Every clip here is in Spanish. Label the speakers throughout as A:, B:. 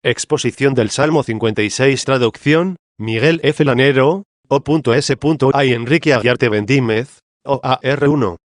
A: Exposición del Salmo 56. Traducción, Miguel F. Lanero, O.S.A. y Enrique Aguiarte Bendímez, OAR1.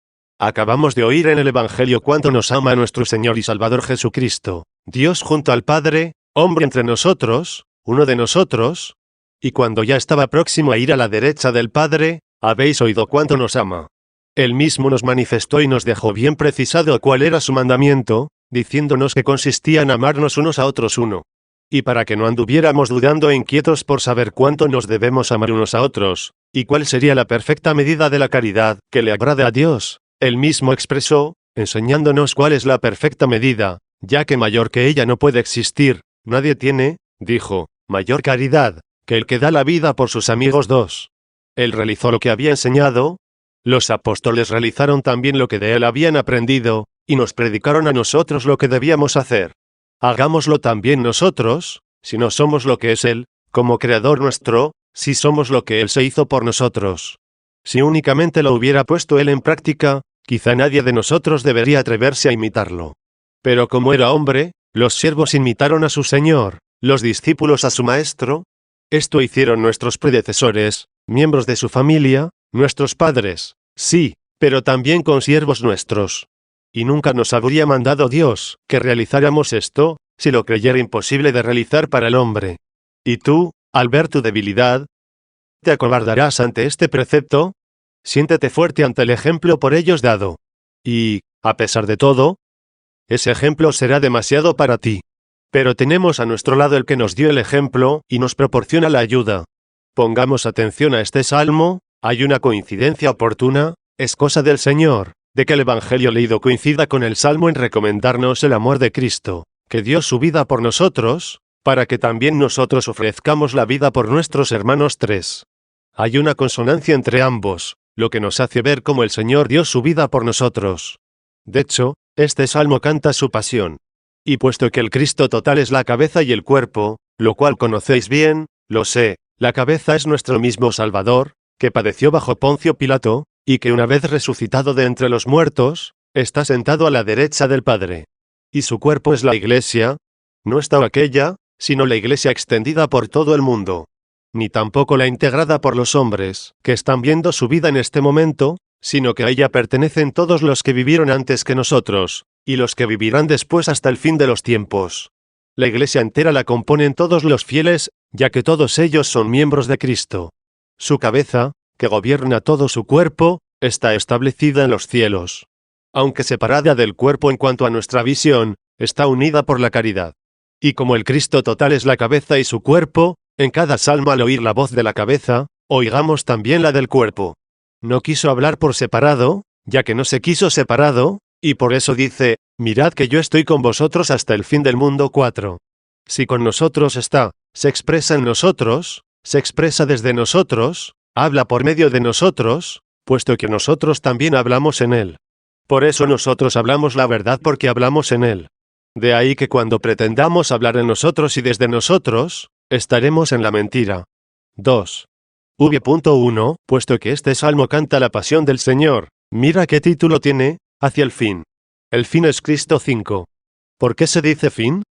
A: Acabamos de oír en el Evangelio cuánto nos ama nuestro Señor y Salvador Jesucristo, Dios junto al Padre, hombre entre nosotros, uno de nosotros, y cuando ya estaba próximo a ir a la derecha del Padre, habéis oído cuánto nos ama. Él mismo nos manifestó y nos dejó bien precisado cuál era su mandamiento, diciéndonos que consistía en amarnos unos a otros uno. Y para que no anduviéramos dudando e inquietos por saber cuánto nos debemos amar unos a otros, y cuál sería la perfecta medida de la caridad que le agrade a Dios, Él mismo expresó, enseñándonos cuál es la perfecta medida, ya que mayor que ella no puede existir, nadie tiene, dijo, mayor caridad, que el que da la vida por sus amigos. 2. Él realizó lo que había enseñado, los apóstoles realizaron también lo que de él habían aprendido, y nos predicaron a nosotros lo que debíamos hacer. Hagámoslo también nosotros, si no somos lo que es Él, como Creador nuestro, si somos lo que Él se hizo por nosotros. Si únicamente lo hubiera puesto Él en práctica, quizá nadie de nosotros debería atreverse a imitarlo. Pero como era hombre, los siervos imitaron a su Señor, los discípulos a su Maestro. Esto hicieron nuestros predecesores, miembros de su familia, nuestros padres, sí, pero también consiervos nuestros. Y nunca nos habría mandado Dios que realizáramos esto, si lo creyera imposible de realizar para el hombre. Y tú, al ver tu debilidad, ¿te acobardarás ante este precepto? Siéntete fuerte ante el ejemplo por ellos dado. Y, a pesar de todo, ese ejemplo será demasiado para ti. Pero tenemos a nuestro lado el que nos dio el ejemplo y nos proporciona la ayuda. Pongamos atención a este salmo, hay una coincidencia oportuna, es cosa del Señor, de que el Evangelio leído coincida con el Salmo en recomendarnos el amor de Cristo, que dio su vida por nosotros, para que también nosotros ofrezcamos la vida por nuestros hermanos. 3. Hay una consonancia entre ambos, lo que nos hace ver cómo el Señor dio su vida por nosotros. De hecho, este Salmo canta su pasión. Y puesto que el Cristo total es la cabeza y el cuerpo, lo cual conocéis bien, lo sé, la cabeza es nuestro mismo Salvador, que padeció bajo Poncio Pilato, y que una vez resucitado de entre los muertos, está sentado a la derecha del Padre. Y su cuerpo es la Iglesia, no está aquella, sino la Iglesia extendida por todo el mundo. Ni tampoco la integrada por los hombres, que están viendo su vida en este momento, sino que a ella pertenecen todos los que vivieron antes que nosotros, y los que vivirán después hasta el fin de los tiempos. La Iglesia entera la componen todos los fieles, ya que todos ellos son miembros de Cristo. Su cabeza, que gobierna todo su cuerpo, está establecida en los cielos. Aunque separada del cuerpo en cuanto a nuestra visión, está unida por la caridad. Y como el Cristo total es la cabeza y su cuerpo, en cada salmo al oír la voz de la cabeza, oigamos también la del cuerpo. No quiso hablar por separado, ya que no se quiso separado, y por eso dice, mirad que yo estoy con vosotros hasta el fin del mundo. 4. Si con nosotros está, se expresa en nosotros, se expresa desde nosotros, habla por medio de nosotros, puesto que nosotros también hablamos en Él. Por eso nosotros hablamos la verdad porque hablamos en Él. De ahí que cuando pretendamos hablar en nosotros y desde nosotros, estaremos en la mentira. 2. V.1. Puesto que este salmo canta la pasión del Señor, mira qué título tiene, hacia el fin. El fin es Cristo. 5. ¿Por qué se dice fin?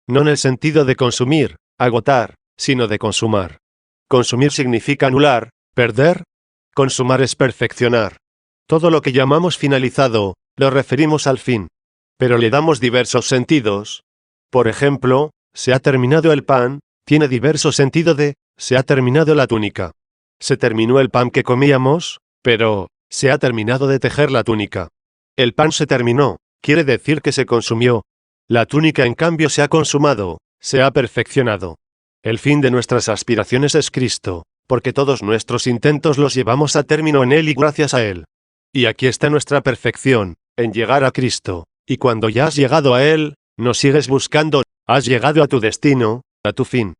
A: No en el sentido de consumir, agotar, sino de consumar. Consumir significa anular, perder. Consumar es perfeccionar. Todo lo que llamamos finalizado, lo referimos al fin. Pero le damos diversos sentidos. Por ejemplo, se ha terminado el pan, tiene diverso sentido de, se ha terminado la túnica. Se terminó el pan que comíamos, pero, se ha terminado de tejer la túnica. El pan se terminó, quiere decir que se consumió. La túnica en cambio se ha consumado, se ha perfeccionado. El fin de nuestras aspiraciones es Cristo, porque todos nuestros intentos los llevamos a término en Él y gracias a Él. Y aquí está nuestra perfección, en llegar a Cristo, y cuando ya has llegado a Él, no sigues buscando, has llegado a tu destino, a tu fin.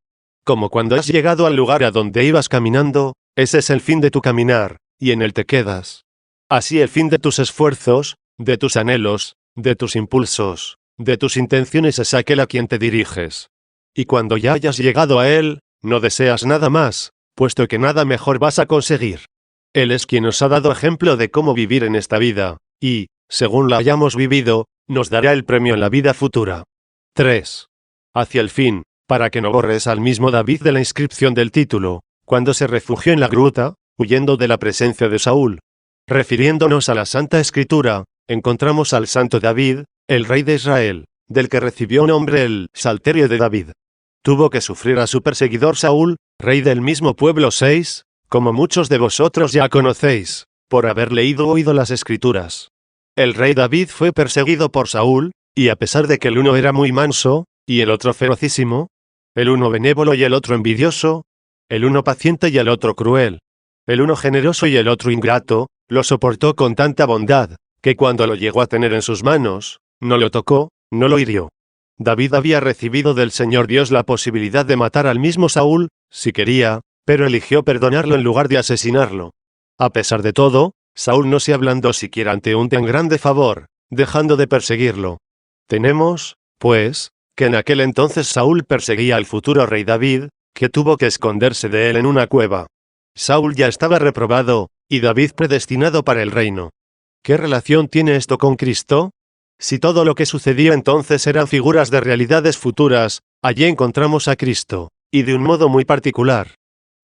A: Como cuando has llegado al lugar a donde ibas caminando, ese es el fin de tu caminar, y en Él te quedas. Así el fin de tus esfuerzos, de tus anhelos, de tus impulsos, de tus intenciones es aquel a quien te diriges. Y cuando ya hayas llegado a Él, no deseas nada más, puesto que nada mejor vas a conseguir. Él es quien nos ha dado ejemplo de cómo vivir en esta vida, y, según la hayamos vivido, nos dará el premio en la vida futura. 3. Hacia el fin, para que no borres al mismo David de la inscripción del título, cuando se refugió en la gruta, huyendo de la presencia de Saúl. Refiriéndonos a la Santa Escritura, encontramos al santo David, el rey de Israel, del que recibió nombre el Salterio de David. Tuvo que sufrir a su perseguidor Saúl, rey del mismo pueblo 6, como muchos de vosotros ya conocéis, por haber leído o oído las Escrituras. El rey David fue perseguido por Saúl, y a pesar de que el uno era muy manso, y el otro ferocísimo, el uno benévolo y el otro envidioso, el uno paciente y el otro cruel, el uno generoso y el otro ingrato, lo soportó con tanta bondad, que cuando lo llegó a tener en sus manos, no lo tocó, no lo hirió. David había recibido del Señor Dios la posibilidad de matar al mismo Saúl, si quería, pero eligió perdonarlo en lugar de asesinarlo. A pesar de todo, Saúl no se ablandó siquiera ante un tan grande favor, dejando de perseguirlo. Tenemos, pues, que en aquel entonces Saúl perseguía al futuro rey David, que tuvo que esconderse de él en una cueva. Saúl ya estaba reprobado, y David predestinado para el reino. ¿Qué relación tiene esto con Cristo? Si todo lo que sucedió entonces eran figuras de realidades futuras, allí encontramos a Cristo, y de un modo muy particular.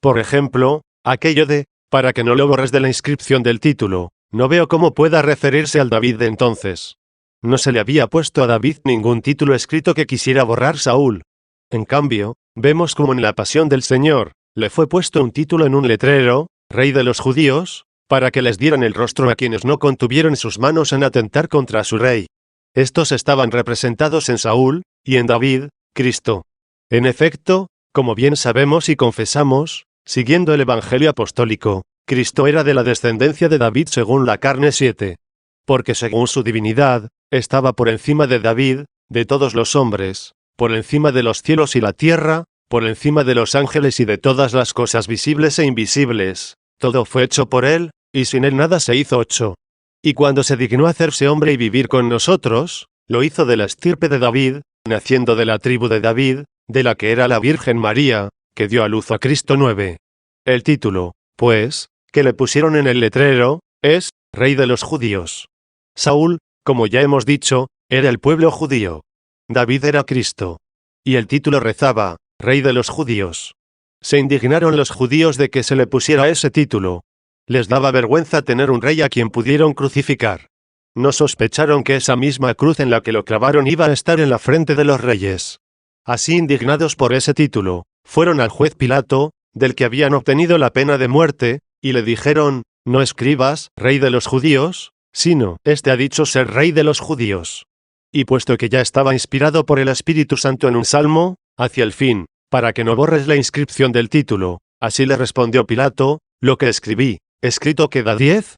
A: Por ejemplo, aquello de, para que no lo borres de la inscripción del título, no veo cómo pueda referirse al David de entonces. No se le había puesto a David ningún título escrito que quisiera borrar Saúl. En cambio, vemos como en la pasión del Señor, le fue puesto un título en un letrero, Rey de los Judíos, para que les dieran el rostro a quienes no contuvieron sus manos en atentar contra su rey. Estos estaban representados en Saúl, y en David, Cristo. En efecto, como bien sabemos y confesamos, siguiendo el Evangelio apostólico, Cristo era de la descendencia de David según la carne 7. Porque según su divinidad, estaba por encima de David, de todos los hombres, por encima de los cielos y la tierra, por encima de los ángeles y de todas las cosas visibles e invisibles. Todo fue hecho por él, y sin él nada se hizo hecho. Y cuando se dignó hacerse hombre y vivir con nosotros, lo hizo de la estirpe de David, naciendo de la tribu de David, de la que era la Virgen María, que dio a luz a Cristo 9. El título, pues, que le pusieron en el letrero, es, Rey de los Judíos. Saúl, como ya hemos dicho, era el pueblo judío. David era Cristo. Y el título rezaba, Rey de los Judíos. Se indignaron los judíos de que se le pusiera ese título. Les daba vergüenza tener un rey a quien pudieron crucificar. No sospecharon que esa misma cruz en la que lo clavaron iba a estar en la frente de los reyes. Así indignados por ese título, fueron al juez Pilato, del que habían obtenido la pena de muerte, y le dijeron, no escribas, Rey de los Judíos, sino, este ha dicho ser Rey de los Judíos. Y puesto que ya estaba inspirado por el Espíritu Santo en un salmo, hacia el fin, para que no borres la inscripción del título, así le respondió Pilato, lo que escribí, ¿escrito queda 10?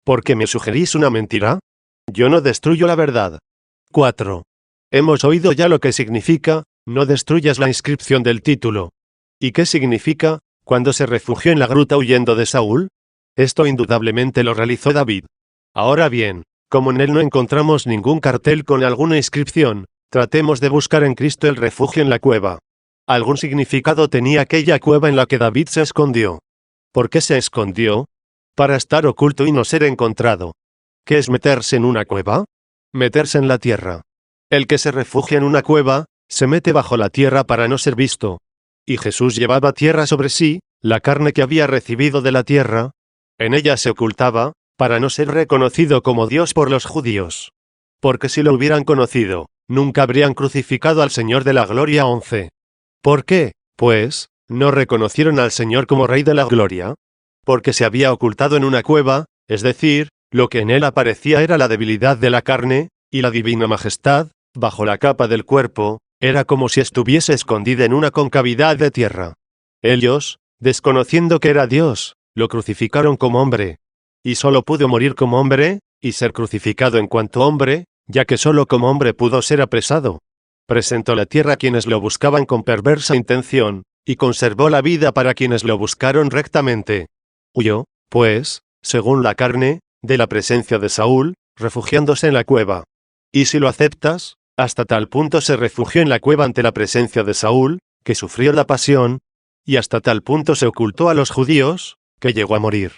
A: ¿Por qué me sugerís una mentira? Yo no destruyo la verdad. 4. Hemos oído ya lo que significa, no destruyas la inscripción del título. ¿Y qué significa, cuando se refugió en la gruta huyendo de Saúl? Esto indudablemente lo realizó David. Ahora bien, como en él no encontramos ningún cartel con alguna inscripción, tratemos de buscar en Cristo el refugio en la cueva. Algún significado tenía aquella cueva en la que David se escondió. ¿Por qué se escondió? Para estar oculto y no ser encontrado. ¿Qué es meterse en una cueva? Meterse en la tierra. El que se refugia en una cueva, se mete bajo la tierra para no ser visto. Y Jesús llevaba tierra sobre sí, la carne que había recibido de la tierra. En ella se ocultaba, para no ser reconocido como Dios por los judíos. Porque si lo hubieran conocido, nunca habrían crucificado al Señor de la Gloria. 11. ¿Por qué, pues, no reconocieron al Señor como Rey de la Gloria? Porque se había ocultado en una cueva, es decir, lo que en él aparecía era la debilidad de la carne, y la divina majestad, bajo la capa del cuerpo, era como si estuviese escondida en una concavidad de tierra. Ellos, desconociendo que era Dios, lo crucificaron como hombre. Y solo pudo morir como hombre, y ser crucificado en cuanto hombre, ya que solo como hombre pudo ser apresado. Presentó la tierra a quienes lo buscaban con perversa intención, y conservó la vida para quienes lo buscaron rectamente. Huyó, pues, según la carne, de la presencia de Saúl, refugiándose en la cueva. Y si lo aceptas, hasta tal punto se refugió en la cueva ante la presencia de Saúl, que sufrió la pasión, y hasta tal punto se ocultó a los judíos, que llegó a morir.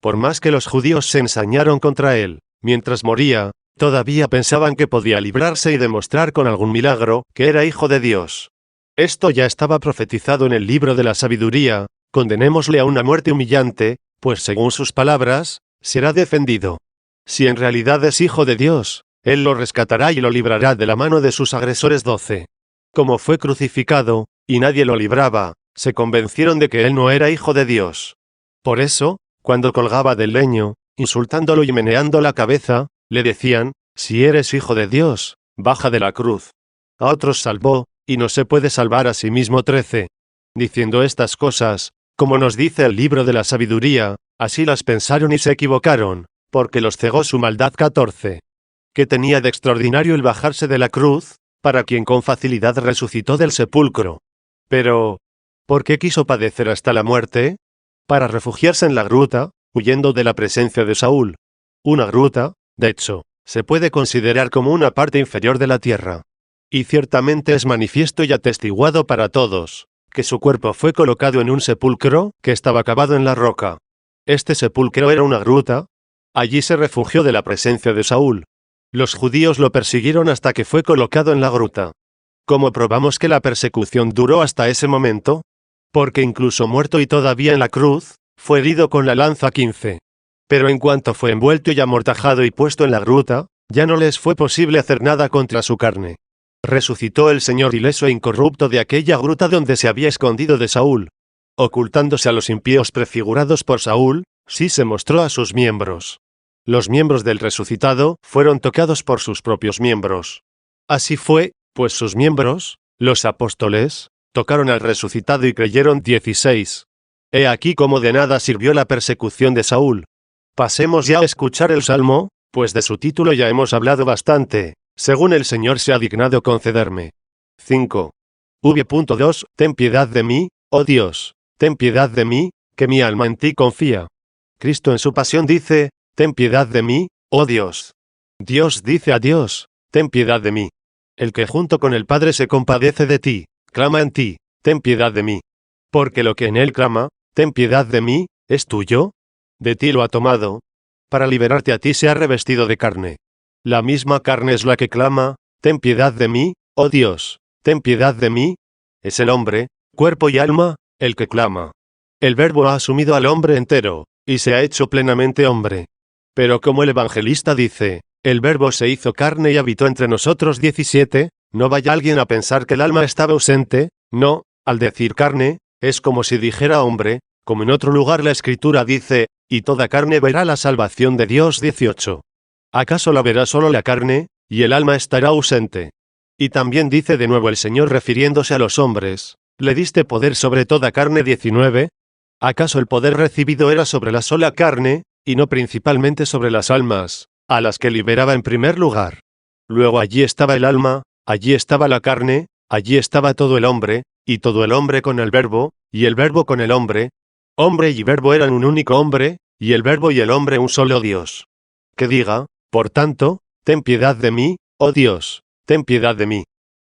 A: Por más que los judíos se ensañaron contra él, mientras moría, todavía pensaban que podía librarse y demostrar con algún milagro que era hijo de Dios. Esto ya estaba profetizado en el libro de la sabiduría, condenémosle a una muerte humillante, pues según sus palabras, será defendido. Si en realidad es hijo de Dios, Él lo rescatará y lo librará de la mano de sus agresores 12. Como fue crucificado, y nadie lo libraba, se convencieron de que Él no era hijo de Dios. Por eso, cuando colgaba del leño, insultándolo y meneando la cabeza, le decían, si eres hijo de Dios, baja de la cruz. A otros salvó, y no se puede salvar a sí mismo 13. Diciendo estas cosas, como nos dice el libro de la sabiduría, así las pensaron y se equivocaron, porque los cegó su maldad 14. ¿Qué tenía de extraordinario el bajarse de la cruz, para quien con facilidad resucitó del sepulcro? Pero, ¿por qué quiso padecer hasta la muerte? Para refugiarse en la gruta, huyendo de la presencia de Saúl. Una gruta, de hecho, se puede considerar como una parte inferior de la tierra. Y ciertamente es manifiesto y atestiguado para todos, que su cuerpo fue colocado en un sepulcro que estaba cavado en la roca. Este sepulcro era una gruta. Allí se refugió de la presencia de Saúl. Los judíos lo persiguieron hasta que fue colocado en la gruta. ¿Cómo probamos que la persecución duró hasta ese momento? Porque incluso muerto y todavía en la cruz, fue herido con la lanza 15. Pero en cuanto fue envuelto y amortajado y puesto en la gruta, ya no les fue posible hacer nada contra su carne. Resucitó el Señor ileso e incorrupto de aquella gruta donde se había escondido de Saúl. Ocultándose a los impíos prefigurados por Saúl, sí se mostró a sus miembros. Los miembros del resucitado fueron tocados por sus propios miembros. Así fue, pues sus miembros, los apóstoles, tocaron al resucitado y creyeron 16. He aquí cómo de nada sirvió la persecución de Saúl. Pasemos ya a escuchar el Salmo, pues de su título ya hemos hablado bastante, según el Señor se ha dignado concederme. 5. V.2 Ten piedad de mí, oh Dios, ten piedad de mí, que mi alma en ti confía. Cristo en su pasión dice, ten piedad de mí, oh Dios. Dios dice a Dios, ten piedad de mí. El que junto con el Padre se compadece de ti, clama en ti, ten piedad de mí. Porque lo que en él clama, ten piedad de mí, es tuyo. De ti lo ha tomado. Para liberarte a ti se ha revestido de carne. La misma carne es la que clama, ten piedad de mí, oh Dios, ten piedad de mí. Es el hombre, cuerpo y alma, el que clama. El Verbo ha asumido al hombre entero, y se ha hecho plenamente hombre. Pero como el evangelista dice, el Verbo se hizo carne y habitó entre nosotros 17, no vaya alguien a pensar que el alma estaba ausente, no, al decir carne, es como si dijera hombre, como en otro lugar la Escritura dice, y toda carne verá la salvación de Dios 18. ¿Acaso la verá solo la carne, y el alma estará ausente? Y también dice de nuevo el Señor refiriéndose a los hombres, le diste poder sobre toda carne 19. ¿Acaso el poder recibido era sobre la sola carne, y no principalmente sobre las almas, a las que liberaba en primer lugar? Luego allí estaba el alma, allí estaba la carne, allí estaba todo el hombre, y todo el hombre con el Verbo, y el Verbo con el hombre. Hombre y Verbo eran un único hombre, y el Verbo y el hombre un solo Dios. Que diga, por tanto, ten piedad de mí, oh Dios, ten piedad de mí.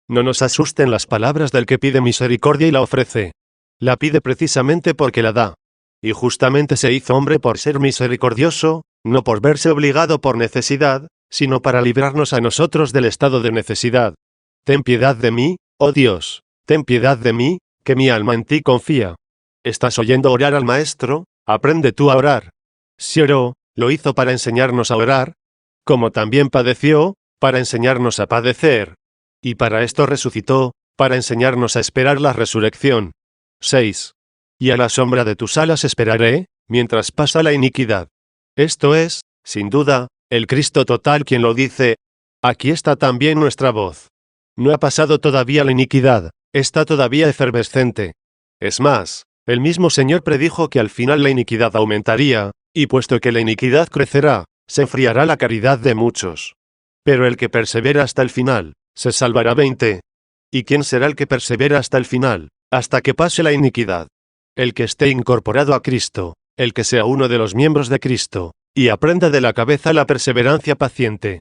A: No nos asusten las palabras del que pide misericordia y la ofrece. La pide precisamente porque la da. Y justamente se hizo hombre por ser misericordioso, no por verse obligado por necesidad, sino para librarnos a nosotros del estado de necesidad. Ten piedad de mí, oh Dios, ten piedad de mí, que mi alma en ti confía. ¿Estás oyendo orar al Maestro? Aprende tú a orar. Si oró, lo hizo para enseñarnos a orar, como también padeció, para enseñarnos a padecer. Y para esto resucitó, para enseñarnos a esperar la resurrección. 6. Y a la sombra de tus alas esperaré, mientras pasa la iniquidad. Esto es, sin duda, el Cristo total quien lo dice. Aquí está también nuestra voz. No ha pasado todavía la iniquidad, está todavía efervescente. Es más, el mismo Señor predijo que al final la iniquidad aumentaría, y puesto que la iniquidad crecerá, se enfriará la caridad de muchos. Pero el que persevera hasta el final, se salvará 20. ¿Y quién será el que persevera hasta el final, hasta que pase la iniquidad? El que esté incorporado a Cristo, el que sea uno de los miembros de Cristo, y aprenda de la cabeza la perseverancia paciente.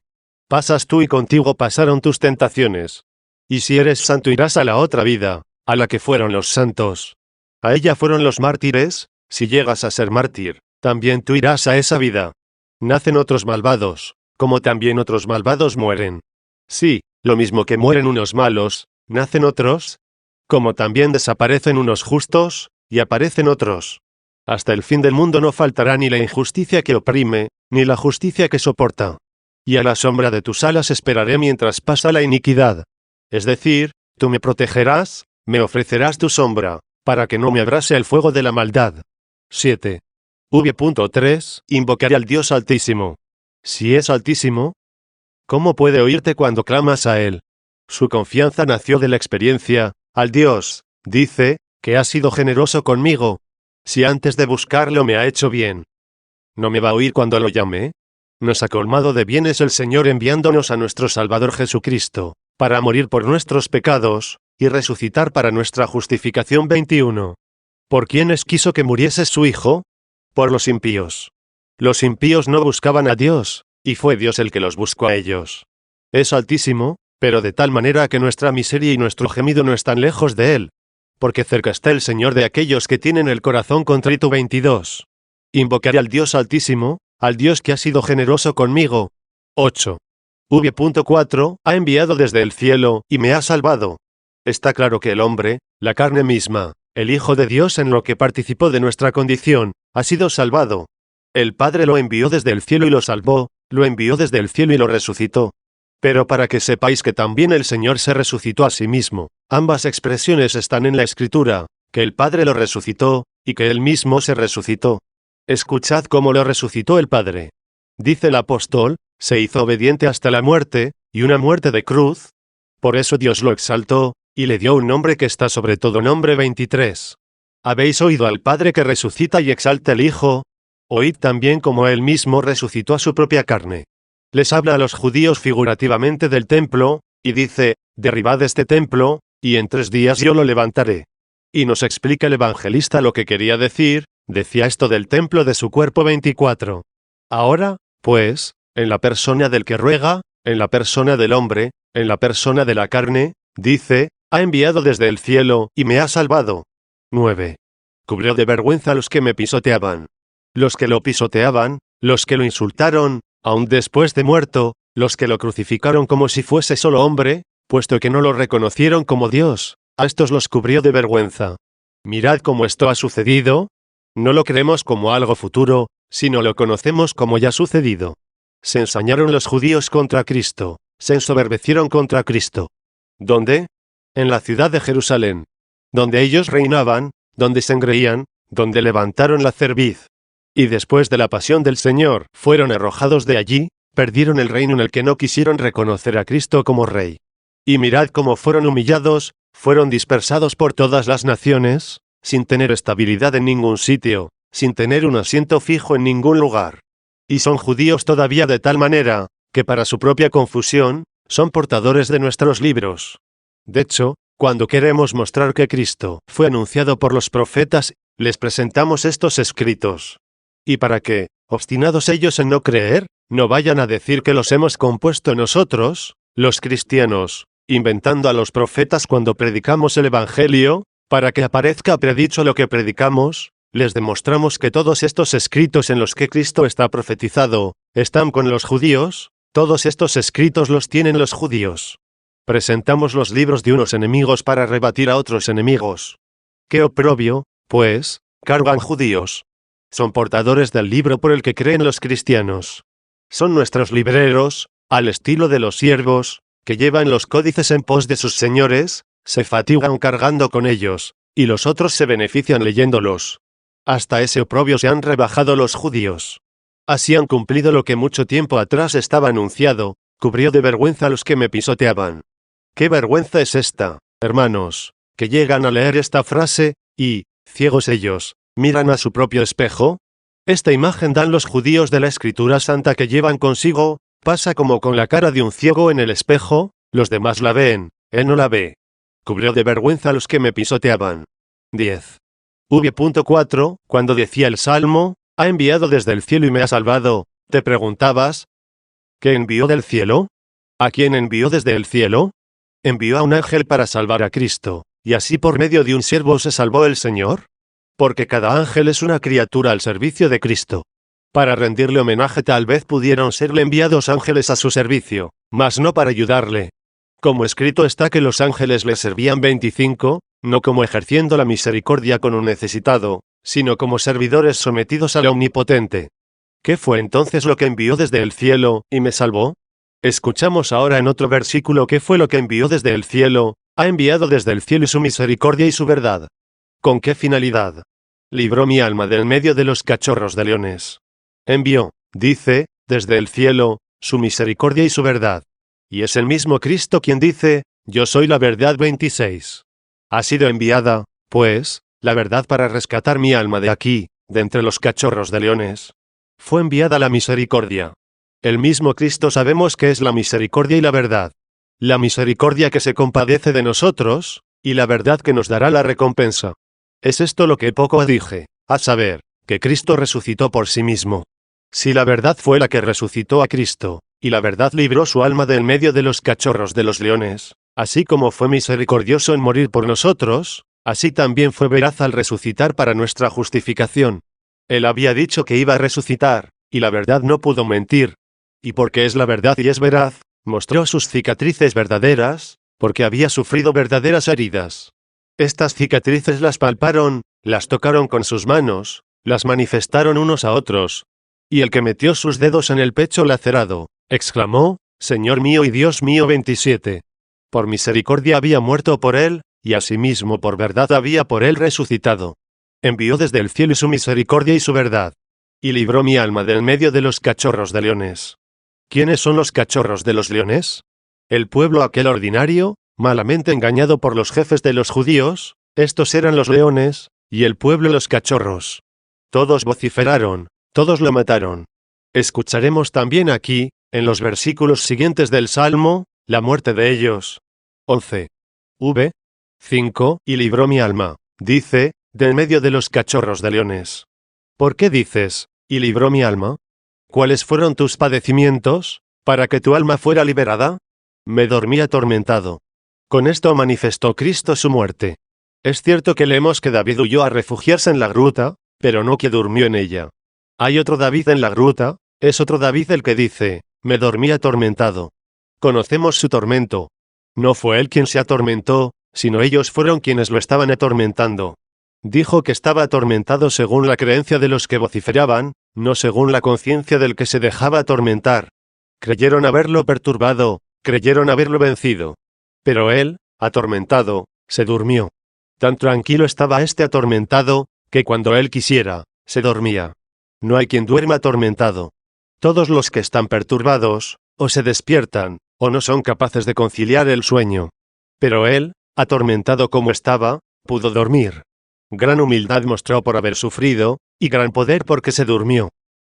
A: Pasas tú y contigo pasaron tus tentaciones. Y si eres santo irás a la otra vida, a la que fueron los santos. A ella fueron los mártires, si llegas a ser mártir, también tú irás a esa vida. Nacen otros malvados, como también otros malvados mueren. Sí, lo mismo que mueren unos malos, nacen otros. como también desaparecen unos justos, y aparecen otros. Hasta el fin del mundo no faltará ni la injusticia que oprime, ni la justicia que soporta. Y a la sombra de tus alas esperaré mientras pasa la iniquidad. Es decir, tú me protegerás, me ofrecerás tu sombra, para que no me abrase el fuego de la maldad. 7. V.3. Invocaré al Dios Altísimo. Si es Altísimo, ¿cómo puede oírte cuando clamas a Él? Su confianza nació de la experiencia, al Dios, dice, que ha sido generoso conmigo. Si antes de buscarlo me ha hecho bien, ¿no me va a oír cuando lo llame? Nos ha colmado de bienes el Señor enviándonos a nuestro Salvador Jesucristo, para morir por nuestros pecados, y resucitar para nuestra justificación. 21. ¿Por quiénes quiso que muriese su Hijo? Por los impíos. Los impíos no buscaban a Dios, y fue Dios el que los buscó a ellos. Es Altísimo, pero de tal manera que nuestra miseria y nuestro gemido no están lejos de Él. Porque cerca está el Señor de aquellos que tienen el corazón contrito. 22. Invocaré al Dios Altísimo, al Dios que ha sido generoso conmigo. 8. V.4. Ha enviado desde el cielo, y me ha salvado. Está claro que el hombre, la carne misma, el Hijo de Dios en lo que participó de nuestra condición, ha sido salvado. El Padre lo envió desde el cielo y lo salvó, lo envió desde el cielo y lo resucitó. Pero para que sepáis que también el Señor se resucitó a sí mismo, ambas expresiones están en la Escritura, que el Padre lo resucitó, y que Él mismo se resucitó. Escuchad cómo lo resucitó el Padre. Dice el apóstol, se hizo obediente hasta la muerte, y una muerte de cruz. Por eso Dios lo exaltó, y le dio un nombre que está sobre todo nombre. 23. ¿Habéis oído al Padre que resucita y exalta al Hijo? Oíd también cómo Él mismo resucitó a su propia carne. Les habla a los judíos figurativamente del templo, y dice, derribad este templo, y en 3 días yo lo levantaré. Y nos explica el evangelista lo que quería decir, decía esto del templo de su cuerpo. 24. Ahora, pues, en la persona del que ruega, en la persona del hombre, en la persona de la carne, dice, ha enviado desde el cielo, y me ha salvado. 9. Cubrió de vergüenza a los que me pisoteaban. Los que lo pisoteaban, los que lo insultaron, aun después de muerto, los que lo crucificaron como si fuese solo hombre, puesto que no lo reconocieron como Dios, a estos los cubrió de vergüenza. Mirad cómo esto ha sucedido. No lo creemos como algo futuro, sino lo conocemos como ya sucedido. Se ensañaron los judíos contra Cristo, se ensoberbecieron contra Cristo. ¿Dónde? En la ciudad de Jerusalén. Donde ellos reinaban, donde se engreían, donde levantaron la cerviz. Y después de la pasión del Señor, fueron arrojados de allí, perdieron el reino en el que no quisieron reconocer a Cristo como Rey. Y mirad cómo fueron humillados, fueron dispersados por todas las naciones, sin tener estabilidad en ningún sitio, sin tener un asiento fijo en ningún lugar. Y son judíos todavía de tal manera, que para su propia confusión, son portadores de nuestros libros. De hecho, cuando queremos mostrar que Cristo fue anunciado por los profetas, les presentamos estos escritos. Y para que, obstinados ellos en no creer, no vayan a decir que los hemos compuesto nosotros, los cristianos, inventando a los profetas cuando predicamos el Evangelio, para que aparezca predicho lo que predicamos, les demostramos que todos estos escritos en los que Cristo está profetizado, están con los judíos, todos estos escritos los tienen los judíos. Presentamos los libros de unos enemigos para rebatir a otros enemigos. Qué oprobio, pues, cargan judíos. Son portadores del libro por el que creen los cristianos. Son nuestros libreros, al estilo de los siervos, que llevan los códices en pos de sus señores, se fatigan cargando con ellos, y los otros se benefician leyéndolos. Hasta ese oprobio se han rebajado los judíos. Así han cumplido lo que mucho tiempo atrás estaba anunciado, cubrió de vergüenza a los que me pisoteaban. ¿Qué vergüenza es esta, hermanos, que llegan a leer esta frase, y, ciegos ellos, miran a su propio espejo? Esta imagen dan los judíos de la Escritura Santa que llevan consigo, pasa como con la cara de un ciego en el espejo, los demás la ven, él no la ve. Cubrió de vergüenza a los que me pisoteaban. 10. V.4. Cuando decía el Salmo, ha enviado desde el cielo y me ha salvado, te preguntabas, ¿qué envió del cielo? ¿A quién envió desde el cielo? Envió a un ángel para salvar a Cristo, y así por medio de un siervo se salvó el Señor. Porque cada ángel es una criatura al servicio de Cristo. Para rendirle homenaje tal vez pudieron serle enviados ángeles a su servicio, mas no para ayudarle. Como escrito está que los ángeles le servían. 25, no como ejerciendo la misericordia con un necesitado, sino como servidores sometidos al Omnipotente. ¿Qué fue entonces lo que envió desde el cielo, y me salvó? Escuchamos ahora en otro versículo qué fue lo que envió desde el cielo, ha enviado desde el cielo su misericordia y su verdad. ¿Con qué finalidad? Libró mi alma del medio de los cachorros de leones. Envió, dice, desde el cielo, su misericordia y su verdad. Y es el mismo Cristo quien dice, yo soy la verdad 26. Ha sido enviada, pues, la verdad para rescatar mi alma de aquí, de entre los cachorros de leones. Fue enviada la misericordia. El mismo Cristo sabemos que es la misericordia y la verdad. La misericordia que se compadece de nosotros, y la verdad que nos dará la recompensa. Es esto lo que poco dije, a saber, que Cristo resucitó por sí mismo. Si la verdad fue la que resucitó a Cristo, y la verdad libró su alma del medio de los cachorros de los leones, así como fue misericordioso en morir por nosotros, así también fue veraz al resucitar para nuestra justificación. Él había dicho que iba a resucitar, y la verdad no pudo mentir. Y porque es la verdad y es veraz, mostró sus cicatrices verdaderas, porque había sufrido verdaderas heridas. Estas cicatrices las palparon, las tocaron con sus manos, las manifestaron unos a otros. Y el que metió sus dedos en el pecho lacerado, exclamó, Señor mío y Dios mío 27. Por misericordia había muerto por él, y asimismo por verdad había por él resucitado. Envió desde el cielo su misericordia y su verdad. Y libró mi alma del medio de los cachorros de leones. ¿Quiénes son los cachorros de los leones? El pueblo aquel ordinario, malamente engañado por los jefes de los judíos, estos eran los leones, y el pueblo los cachorros. Todos vociferaron, todos lo mataron. Escucharemos también aquí, en los versículos siguientes del Salmo, la muerte de ellos. 11. 5. Y libró mi alma, dice, del medio de los cachorros de leones. ¿Por qué dices, y libró mi alma? ¿Cuáles fueron tus padecimientos, para que tu alma fuera liberada? Me dormí atormentado. Con esto manifestó Cristo su muerte. Es cierto que leemos que David huyó a refugiarse en la gruta, pero no que durmió en ella. Hay otro David en la gruta, es otro David el que dice, me dormí atormentado. Conocemos su tormento. No fue él quien se atormentó, sino ellos fueron quienes lo estaban atormentando. Dijo que estaba atormentado según la creencia de los que vociferaban, no según la conciencia del que se dejaba atormentar. Creyeron haberlo perturbado, creyeron haberlo vencido. Pero él, atormentado, se durmió. Tan tranquilo estaba este atormentado, que cuando él quisiera, se dormía. No hay quien duerma atormentado. Todos los que están perturbados, o se despiertan, o no son capaces de conciliar el sueño. Pero él, atormentado como estaba, pudo dormir. Gran humildad mostró por haber sufrido, y gran poder porque se durmió.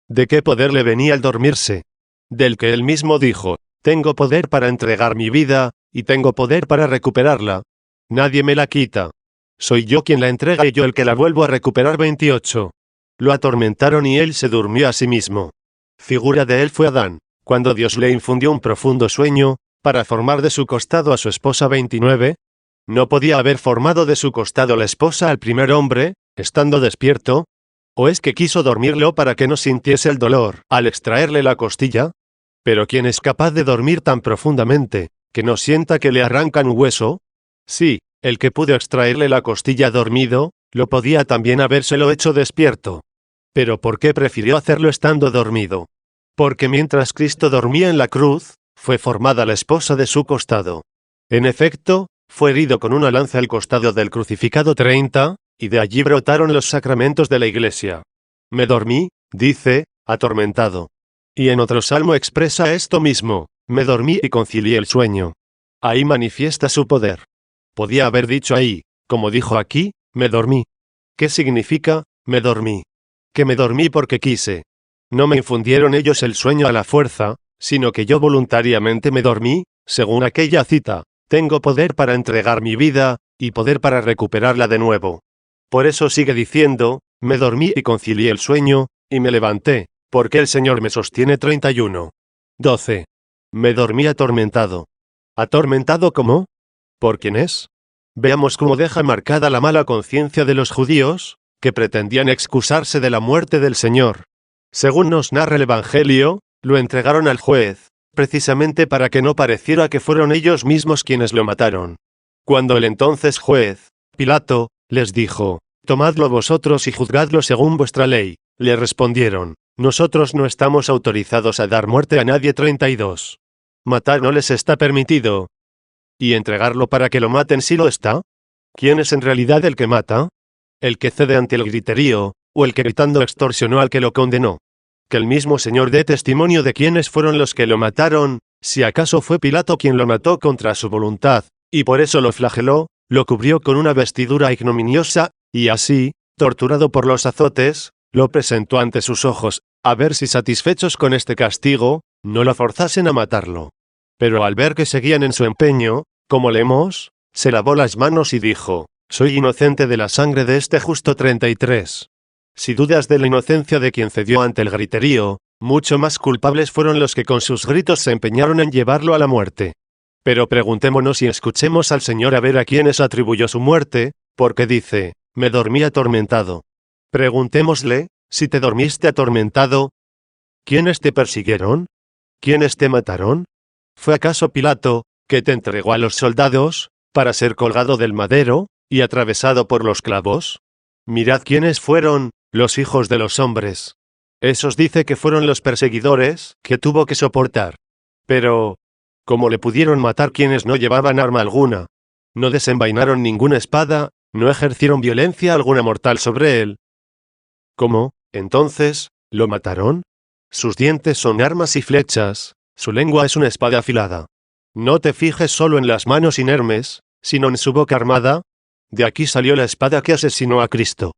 A: ¿De qué poder le venía el dormirse? Del que él mismo dijo, tengo poder para entregar mi vida, y tengo poder para recuperarla. Nadie me la quita. Soy yo quien la entrega y yo el que la vuelvo a recuperar 28. Lo atormentaron y él se durmió a sí mismo. Figura de él fue Adán, cuando Dios le infundió un profundo sueño, para formar de su costado a su esposa 29. ¿No podía haber formado de su costado la esposa al primer hombre, estando despierto? ¿O es que quiso dormirlo para que no sintiese el dolor al extraerle la costilla? ¿Pero quién es capaz de dormir tan profundamente, que no sienta que le arrancan un hueso? Sí, el que pudo extraerle la costilla dormido, lo podía también habérselo hecho despierto. ¿Pero por qué prefirió hacerlo estando dormido? Porque mientras Cristo dormía en la cruz, fue formada la esposa de su costado. En efecto, fue herido con una lanza al costado del crucificado 30, y de allí brotaron los sacramentos de la Iglesia. Me dormí, dice, atormentado. Y en otro salmo expresa esto mismo, me dormí y concilié el sueño. Ahí manifiesta su poder. Podía haber dicho ahí, como dijo aquí, me dormí. ¿Qué significa, me dormí? Que me dormí porque quise. No me infundieron ellos el sueño a la fuerza, sino que yo voluntariamente me dormí, según aquella cita. Tengo poder para entregar mi vida, y poder para recuperarla de nuevo. Por eso sigue diciendo, me dormí y concilié el sueño, y me levanté, porque el Señor me sostiene 31. 12. Me dormí atormentado. ¿Atormentado cómo? ¿Por quién es? Veamos cómo deja marcada la mala conciencia de los judíos, que pretendían excusarse de la muerte del Señor. Según nos narra el Evangelio, lo entregaron al juez, precisamente para que no pareciera que fueron ellos mismos quienes lo mataron. Cuando el entonces juez, Pilato les dijo: «Tomadlo vosotros y juzgadlo según vuestra ley». Le respondieron: «Nosotros no estamos autorizados a dar muerte a nadie». 32. Matar no les está permitido. ¿Y entregarlo para que lo maten sí lo está? ¿Quién es en realidad el que mata? ¿El que cede ante el griterío, o el que gritando extorsionó al que lo condenó? Que el mismo Señor dé testimonio de quiénes fueron los que lo mataron, si acaso fue Pilato quien lo mató contra su voluntad, y por eso lo flageló, lo cubrió con una vestidura ignominiosa, y así, torturado por los azotes, lo presentó ante sus ojos, a ver si satisfechos con este castigo, no lo forzasen a matarlo. Pero al ver que seguían en su empeño, como leemos, se lavó las manos y dijo: «Soy inocente de la sangre de este justo». 33. Si dudas de la inocencia de quien cedió ante el griterío, mucho más culpables fueron los que con sus gritos se empeñaron en llevarlo a la muerte. Pero preguntémonos y escuchemos al Señor a ver a quiénes atribuyó su muerte, porque dice: «Me dormí atormentado». Preguntémosle: si te dormiste atormentado, ¿quiénes te persiguieron? ¿Quiénes te mataron? ¿Fue acaso Pilato, que te entregó a los soldados, para ser colgado del madero, y atravesado por los clavos? Mirad quiénes fueron, los hijos de los hombres. Esos dice que fueron los perseguidores, que tuvo que soportar. Pero, ¿cómo le pudieron matar quienes no llevaban arma alguna? No desenvainaron ninguna espada, no ejercieron violencia alguna mortal sobre él. ¿Cómo, entonces, lo mataron? Sus dientes son armas y flechas, su lengua es una espada afilada. No te fijes solo en las manos inermes, sino en su boca armada. De aquí salió la espada que asesinó a Cristo.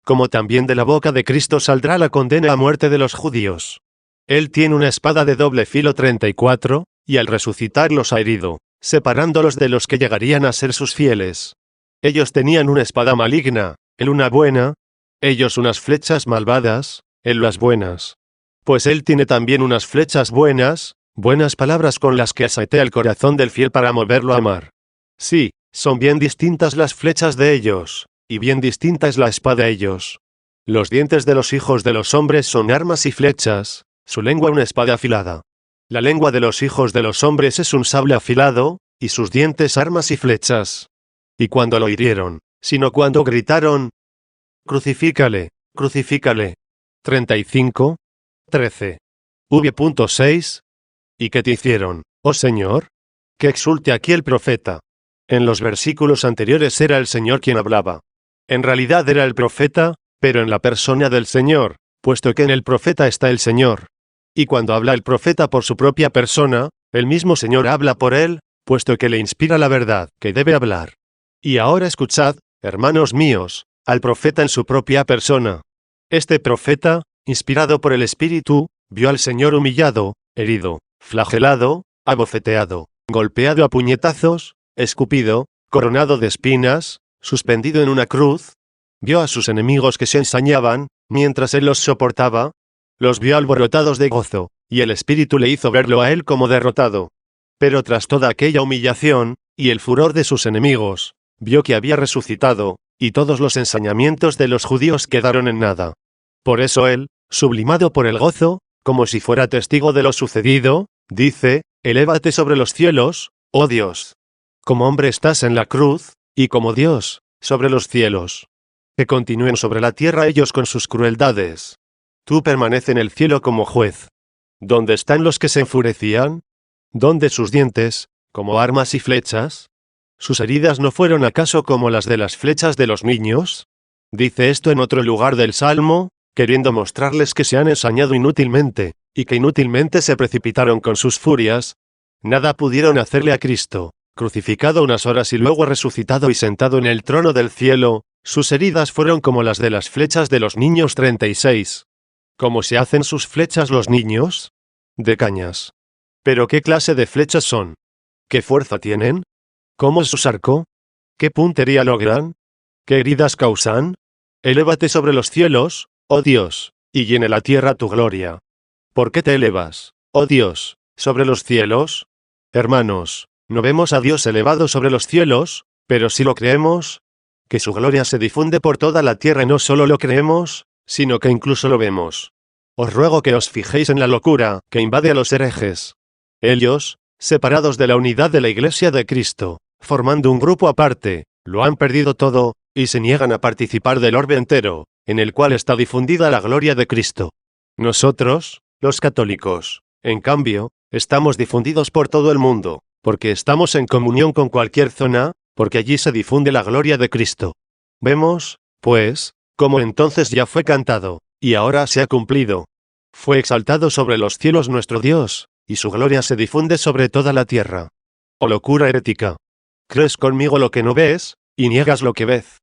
A: Como también de la boca de Cristo saldrá la condena a muerte de los judíos. Él tiene una espada de doble filo. 34, y al resucitar los ha herido, separándolos de los que llegarían a ser sus fieles. Ellos tenían una espada maligna, él una buena, ellos unas flechas malvadas, él las buenas. Pues él tiene también unas flechas buenas, buenas palabras con las que asaetea el corazón del fiel para moverlo a amar. Sí, son bien distintas las flechas de ellos, y bien distinta es la espada de ellos. Los dientes de los hijos de los hombres son armas y flechas, su lengua una espada afilada. La lengua de los hijos de los hombres es un sable afilado, y sus dientes armas y flechas. Y cuando lo hirieron, sino cuando gritaron: «Crucifícale, crucifícale». 35, 13. V.6. ¿Y qué te hicieron, oh Señor? Que exulte aquí el profeta. En los versículos anteriores era el Señor quien hablaba. En realidad era el profeta, pero en la persona del Señor, puesto que en el profeta está el Señor. Y cuando habla el profeta por su propia persona, el mismo Señor habla por él, puesto que le inspira la verdad que debe hablar. Y ahora escuchad, hermanos míos, al profeta en su propia persona. Este profeta, inspirado por el Espíritu, vio al Señor humillado, herido, flagelado, abofeteado, golpeado a puñetazos, escupido, coronado de espinas, suspendido en una cruz. Vio a sus enemigos que se ensañaban, mientras él los soportaba. Los vio alborotados de gozo, y el Espíritu le hizo verlo a él como derrotado. Pero tras toda aquella humillación, y el furor de sus enemigos, vio que había resucitado, y todos los ensañamientos de los judíos quedaron en nada. Por eso él, sublimado por el gozo, como si fuera testigo de lo sucedido, dice: «Elévate sobre los cielos, oh Dios. Como hombre estás en la cruz, y como Dios, sobre los cielos. Que continúen sobre la tierra ellos con sus crueldades. Tú permanece en el cielo como juez. ¿Dónde están los que se enfurecían? ¿Dónde sus dientes, como armas y flechas? ¿Sus heridas no fueron acaso como las de las flechas de los niños?» Dice esto en otro lugar del Salmo, queriendo mostrarles que se han ensañado inútilmente, y que inútilmente se precipitaron con sus furias. Nada pudieron hacerle a Cristo, crucificado unas horas y luego resucitado y sentado en el trono del cielo. Sus heridas fueron como las de las flechas de los niños. 36. ¿Cómo se hacen sus flechas los niños? De cañas. ¿Pero qué clase de flechas son? ¿Qué fuerza tienen? ¿Cómo es su arco? ¿Qué puntería logran? ¿Qué heridas causan? Elévate sobre los cielos, oh Dios, y llene la tierra tu gloria. ¿Por qué te elevas, oh Dios, sobre los cielos? Hermanos, no vemos a Dios elevado sobre los cielos, pero sí lo creemos. Que su gloria se difunde por toda la tierra y no solo lo creemos, sino que incluso lo vemos. Os ruego que os fijéis en la locura que invade a los herejes. Ellos, separados de la unidad de la Iglesia de Cristo, formando un grupo aparte, Lo han perdido todo, y se niegan a participar del orbe entero, en el cual está difundida la gloria de Cristo. Nosotros, los católicos, en cambio, estamos difundidos por todo el mundo, porque estamos en comunión con cualquier zona, porque allí se difunde la gloria de Cristo. Vemos, pues, cómo entonces ya fue cantado, y ahora se ha cumplido. Fue exaltado sobre los cielos nuestro Dios, y su gloria se difunde sobre toda la tierra. ¡Oh locura herética! ¿Crees conmigo lo que no ves, y niegas lo que ves?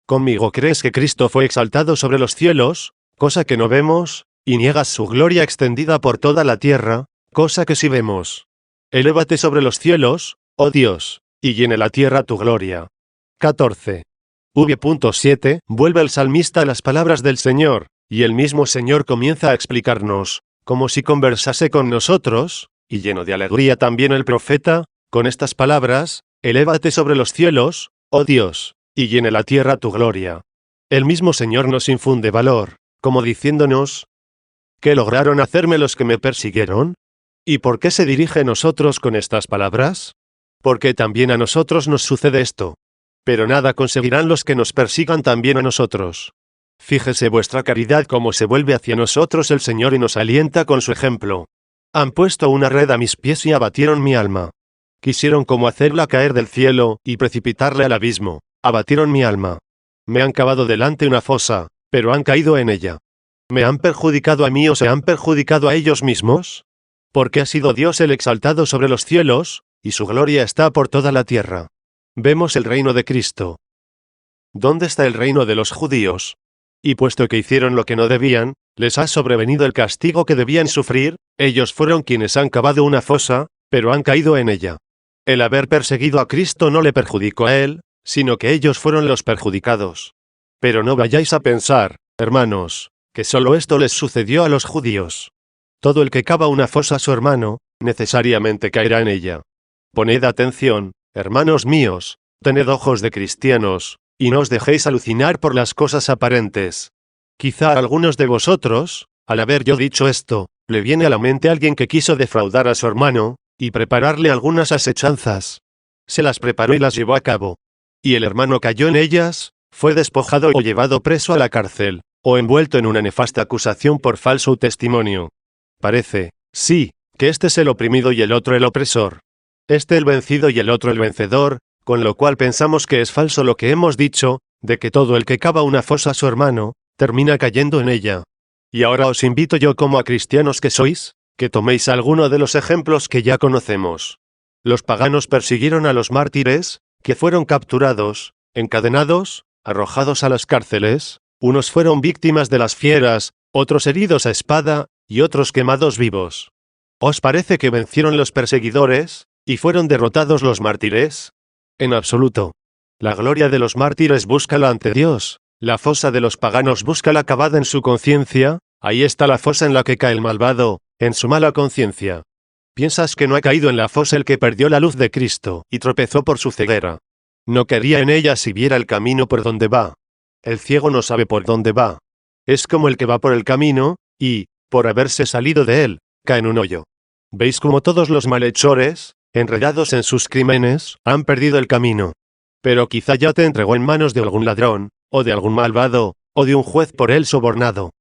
A: Conmigo crees que Cristo fue exaltado sobre los cielos, cosa que no vemos, y niegas su gloria extendida por toda la tierra, cosa que sí vemos. Elévate sobre los cielos, oh Dios, y llene la tierra tu gloria. 14. V.7. Vuelve el salmista a las palabras del Señor, y el mismo Señor comienza a explicarnos, como si conversase con nosotros, y lleno de alegría también el profeta, con estas palabras: elévate sobre los cielos, oh Dios, y llene la tierra tu gloria. El mismo Señor nos infunde valor, como diciéndonos: ¿qué lograron hacerme los que me persiguieron? ¿Y por qué se dirige a nosotros con estas palabras? Porque también a nosotros nos sucede esto. Pero nada conseguirán los que nos persigan también a nosotros. Fíjese vuestra caridad cómo se vuelve hacia nosotros el Señor y nos alienta con su ejemplo. Han puesto una red a mis pies y abatieron mi alma. Quisieron como hacerla caer del cielo y precipitarle al abismo. Abatieron mi alma. Me han cavado delante una fosa, pero han caído en ella. ¿Me han perjudicado a mí o se han perjudicado a ellos mismos? Porque ha sido Dios el exaltado sobre los cielos, y su gloria está por toda la tierra. Vemos el reino de Cristo. ¿Dónde está el reino de los judíos? Y puesto que hicieron lo que no debían, les ha sobrevenido el castigo que debían sufrir, ellos fueron quienes han cavado una fosa, pero han caído en ella. El haber perseguido a Cristo no le perjudicó a él, sino que ellos fueron los perjudicados. Pero no vayáis a pensar, hermanos, que solo esto les sucedió a los judíos. Todo el que cava una fosa a su hermano, necesariamente caerá en ella. Poned atención, hermanos míos, tened ojos de cristianos, y no os dejéis alucinar por las cosas aparentes. Quizá a algunos de vosotros, al haber yo dicho esto, le viene a la mente alguien que quiso defraudar a su hermano, y prepararle algunas asechanzas. Se las preparó y las llevó a cabo. Y el hermano cayó en ellas, fue despojado o llevado preso a la cárcel, o envuelto en una nefasta acusación por falso testimonio. Parece, sí, que este es el oprimido y el otro el opresor. Este el vencido y el otro el vencedor, con lo cual pensamos que es falso lo que hemos dicho, de que todo el que cava una fosa a su hermano, termina cayendo en ella. Y ahora os invito yo como a cristianos que sois, que toméis alguno de los ejemplos que ya conocemos. Los paganos persiguieron a los mártires, que fueron capturados, encadenados, arrojados a las cárceles, unos fueron víctimas de las fieras, otros heridos a espada, y otros quemados vivos. ¿Os parece que vencieron los perseguidores, y fueron derrotados los mártires? En absoluto. La gloria de los mártires búscala ante Dios, la fosa de los paganos búscala cavada en su conciencia, ahí está la fosa en la que cae el malvado, en su mala conciencia. ¿Piensas que no ha caído en la fosa el que perdió la luz de Cristo y tropezó por su ceguera? No caería en ella si viera el camino por donde va. El ciego no sabe por dónde va. Es como el que va por el camino, y, por haberse salido de él, cae en un hoyo. ¿Veis cómo todos los malhechores, enredados en sus crímenes, han perdido el camino? Pero quizá ya te entregó en manos de algún ladrón, o de algún malvado, o de un juez por él sobornado.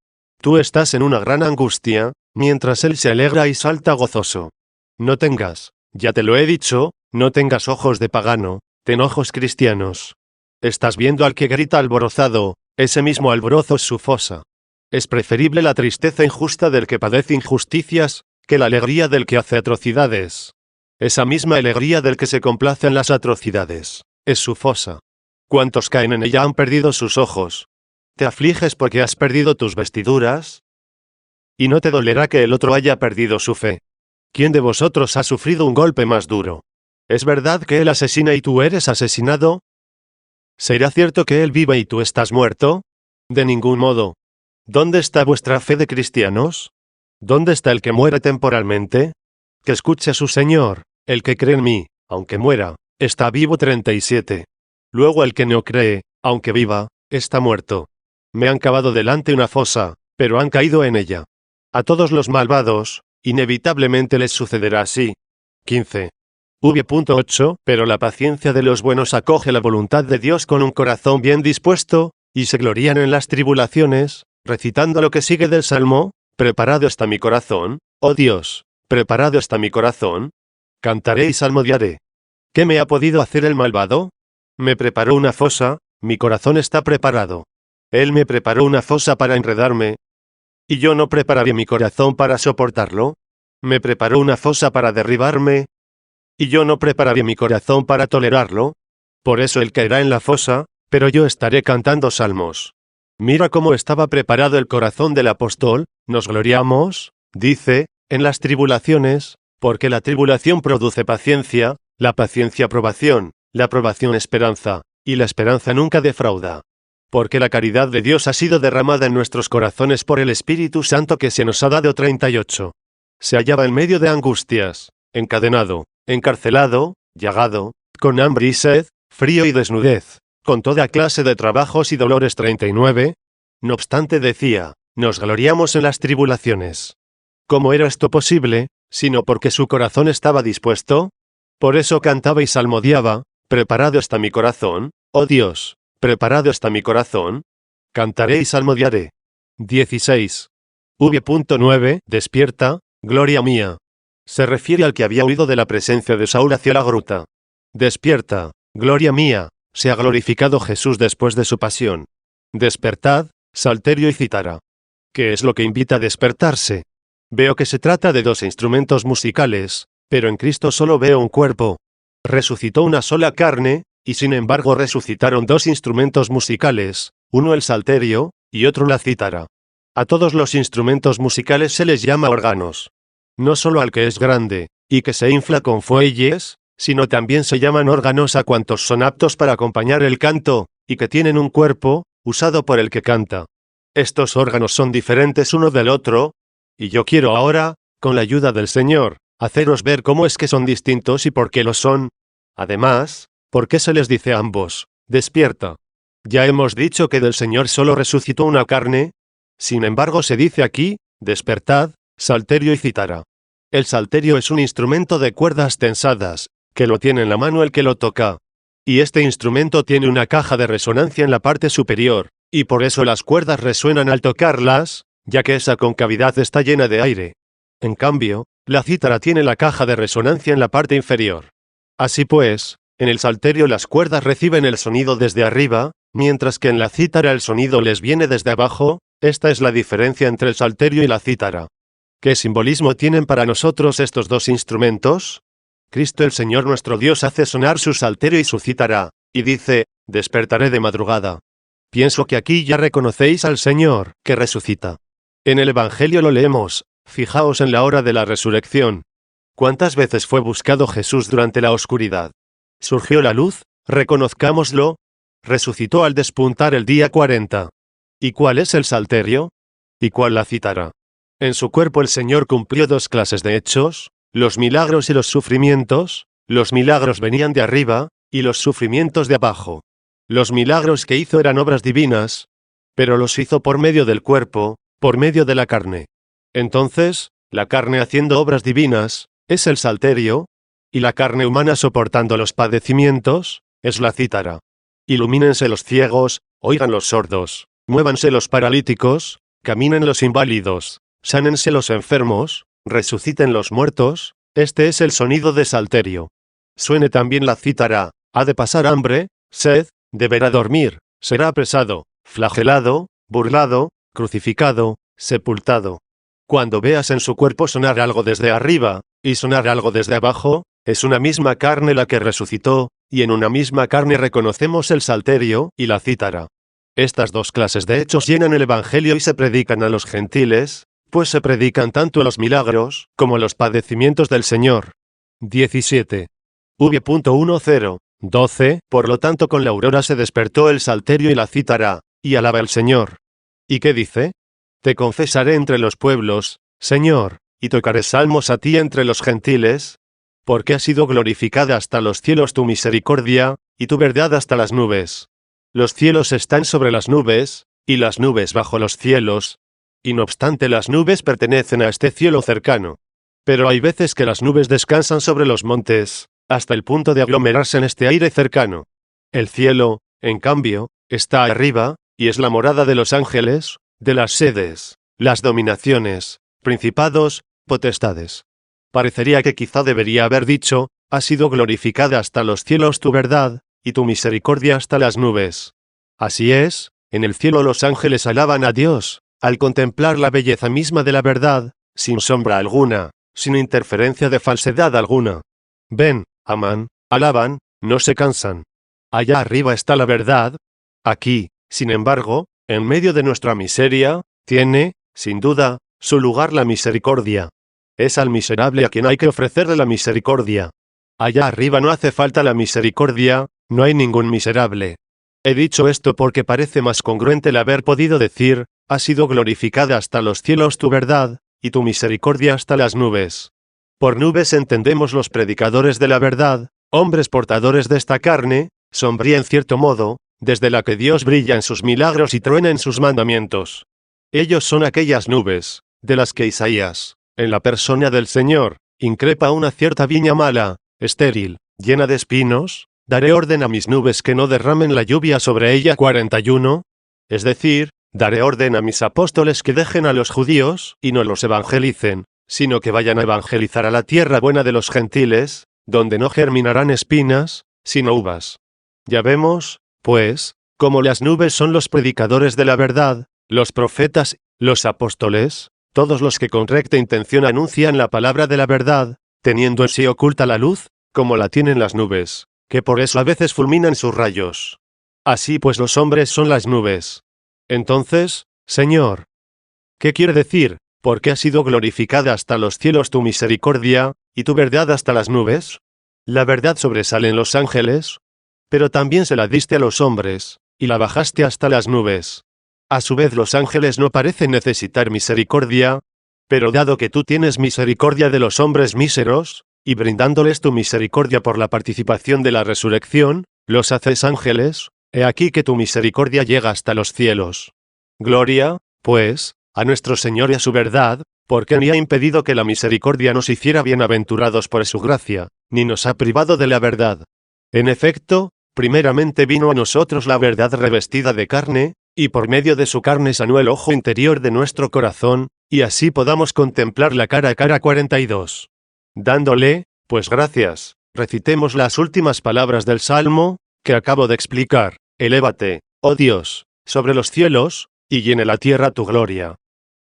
A: Tú estás en una gran angustia, mientras él se alegra y salta gozoso. No tengas, ya te lo he dicho, no tengas ojos de pagano, ten ojos cristianos. Estás viendo al que grita alborozado, ese mismo alborozo es su fosa. Es preferible la tristeza injusta del que padece injusticias, que la alegría del que hace atrocidades. Esa misma alegría del que se complace en las atrocidades, es su fosa. ¿Cuántos caen en ella han perdido sus ojos? ¿Te afliges porque has perdido tus vestiduras? ¿Y no te dolerá que el otro haya perdido su fe? ¿Quién de vosotros ha sufrido un golpe más duro? ¿Es verdad que él asesina y tú eres asesinado? ¿Será cierto que él vive y tú estás muerto? De ningún modo. ¿Dónde está vuestra fe de cristianos? ¿Dónde está el que muere temporalmente? Que escuche a su Señor, el que cree en mí, aunque muera, está vivo. 37. Luego el que no cree, aunque viva, está muerto. Me han cavado delante una fosa, pero han caído en ella. A todos los malvados, inevitablemente les sucederá así. 15. V.8 Pero la paciencia de los buenos acoge la voluntad de Dios con un corazón bien dispuesto, y se glorían en las tribulaciones, recitando lo que sigue del Salmo: preparado está mi corazón, oh Dios, preparado está mi corazón. Cantaré y salmodiaré. ¿Qué me ha podido hacer el malvado? Me preparó una fosa, mi corazón está preparado. Él me preparó una fosa para enredarme. ¿Y yo no prepararé mi corazón para soportarlo? Me preparó una fosa para derribarme. ¿Y yo no prepararé mi corazón para tolerarlo? Por eso él caerá en la fosa, pero yo estaré cantando salmos. Mira cómo estaba preparado el corazón del apóstol. Nos gloriamos, dice, en las tribulaciones, porque la tribulación produce paciencia, la paciencia aprobación, la aprobación esperanza, y la esperanza nunca defrauda. Porque la caridad de Dios ha sido derramada en nuestros corazones por el Espíritu Santo que se nos ha dado. 38. Se hallaba en medio de angustias, encadenado, encarcelado, llagado, con hambre y sed, frío y desnudez, con toda clase de trabajos y dolores. 39. No obstante decía: nos gloriamos en las tribulaciones. ¿Cómo era esto posible, sino porque su corazón estaba dispuesto? Por eso cantaba y salmodiaba: preparado está mi corazón, oh Dios, preparado está mi corazón. Cantaré y salmodiaré. 16. V.9 Despierta, gloria mía. Se refiere al que había huido de la presencia de Saúl hacia la gruta. Despierta, gloria mía, sea glorificado Jesús después de su pasión. Despertad, salterio y cítara. ¿Qué es lo que invita a despertarse? Veo que se trata de dos instrumentos musicales, pero en Cristo solo veo un cuerpo. Resucitó una sola carne, y sin embargo resucitaron dos instrumentos musicales, uno el salterio, y otro la cítara. A todos los instrumentos musicales se les llama órganos. No solo al que es grande, y que se infla con fuelles, sino también se llaman órganos a cuantos son aptos para acompañar el canto, y que tienen un cuerpo, usado por el que canta. Estos órganos son diferentes uno del otro, y yo quiero ahora, con la ayuda del Señor, haceros ver cómo es que son distintos y por qué lo son. Además, ¿por qué se les dice a ambos: despierta? Ya hemos dicho que del Señor solo resucitó una carne. Sin embargo se dice aquí: despertad, salterio y cítara. El salterio es un instrumento de cuerdas tensadas, que lo tiene en la mano el que lo toca. Y este instrumento tiene una caja de resonancia en la parte superior, y por eso las cuerdas resuenan al tocarlas, ya que esa concavidad está llena de aire. En cambio, la cítara tiene la caja de resonancia en la parte inferior. Así pues, en el salterio las cuerdas reciben el sonido desde arriba, mientras que en la cítara el sonido les viene desde abajo. Esta es la diferencia entre el salterio y la cítara. ¿Qué simbolismo tienen para nosotros estos dos instrumentos? Cristo el Señor nuestro Dios hace sonar su salterio y su cítara, y dice: despertaré de madrugada. Pienso que aquí ya reconocéis al Señor, que resucita. En el Evangelio lo leemos: fijaos en la hora de la resurrección. ¿Cuántas veces fue buscado Jesús durante la oscuridad? Surgió la luz, reconozcámoslo. Resucitó al despuntar el día 40. ¿Y cuál es el salterio? ¿Y cuál la cítara? En su cuerpo el Señor cumplió dos clases de hechos: los milagros y los sufrimientos. Los milagros venían de arriba, y los sufrimientos de abajo. Los milagros que hizo eran obras divinas, pero los hizo por medio del cuerpo, por medio de la carne. Entonces, la carne haciendo obras divinas, es el salterio, y la carne humana soportando los padecimientos, es la cítara. Ilumínense los ciegos, oigan los sordos, muévanse los paralíticos, caminen los inválidos, sánense los enfermos, resuciten los muertos. Este es el sonido de salterio. Suene también la cítara: ha de pasar hambre, sed, deberá dormir, será apresado, flagelado, burlado, crucificado, sepultado. Cuando veas en su cuerpo sonar algo desde arriba, y sonar algo desde abajo, es una misma carne la que resucitó, y en una misma carne reconocemos el salterio y la cítara. Estas dos clases de hechos llenan el Evangelio y se predican a los gentiles, pues se predican tanto los milagros como los padecimientos del Señor. 17. V.10. 12. Por lo tanto con la aurora se despertó el salterio y la cítara, y alaba al Señor. ¿Y qué dice? Te confesaré entre los pueblos, Señor, y tocaré salmos a ti entre los gentiles, porque ha sido glorificada hasta los cielos tu misericordia, y tu verdad hasta las nubes. Los cielos están sobre las nubes, y las nubes bajo los cielos, y no obstante las nubes pertenecen a este cielo cercano. Pero hay veces que las nubes descansan sobre los montes, hasta el punto de aglomerarse en este aire cercano. El cielo, en cambio, está arriba, y es la morada de los ángeles, de las sedes, las dominaciones, principados, potestades. Parecería que quizá debería haber dicho, ha sido glorificada hasta los cielos tu verdad, y tu misericordia hasta las nubes. Así es, en el cielo los ángeles alaban a Dios, al contemplar la belleza misma de la verdad, sin sombra alguna, sin interferencia de falsedad alguna. Ven, aman, alaban, no se cansan. Allá arriba está la verdad. Aquí, sin embargo, en medio de nuestra miseria, tiene, sin duda, su lugar la misericordia. Es al miserable a quien hay que ofrecerle la misericordia. Allá arriba no hace falta la misericordia, no hay ningún miserable. He dicho esto porque parece más congruente el haber podido decir, ha sido glorificada hasta los cielos tu verdad, y tu misericordia hasta las nubes. Por nubes entendemos los predicadores de la verdad, hombres portadores de esta carne, sombría en cierto modo, desde la que Dios brilla en sus milagros y truena en sus mandamientos. Ellos son aquellas nubes, de las que Isaías, en la persona del Señor, increpa una cierta viña mala, estéril, llena de espinos. Daré orden a mis nubes que no derramen la lluvia sobre ella. 41. Es decir, daré orden a mis apóstoles que dejen a los judíos y no los evangelicen, sino que vayan a evangelizar a la tierra buena de los gentiles, donde no germinarán espinas, sino uvas. Ya vemos, pues, cómo las nubes son los predicadores de la verdad, los profetas, los apóstoles, todos los que con recta intención anuncian la palabra de la verdad, teniendo en sí oculta la luz, como la tienen las nubes, que por eso a veces fulminan sus rayos. Así pues los hombres son las nubes. Entonces, Señor, ¿qué quiere decir? ¿Por qué ha sido glorificada hasta los cielos tu misericordia, y tu verdad hasta las nubes? La verdad sobresale en los ángeles, pero también se la diste a los hombres, y la bajaste hasta las nubes. A su vez los ángeles no parecen necesitar misericordia, pero dado que tú tienes misericordia de los hombres míseros, y brindándoles tu misericordia por la participación de la resurrección, los haces ángeles, he aquí que tu misericordia llega hasta los cielos. Gloria, pues, a nuestro Señor y a su verdad, porque ni ha impedido que la misericordia nos hiciera bienaventurados por su gracia, ni nos ha privado de la verdad. En efecto, primeramente vino a nosotros la verdad revestida de carne, y por medio de su carne sanó el ojo interior de nuestro corazón, y así podamos contemplarla cara a cara. 42. Dándole, pues gracias, recitemos las últimas palabras del Salmo, que acabo de explicar. Elévate, oh Dios, sobre los cielos, y llene la tierra tu gloria.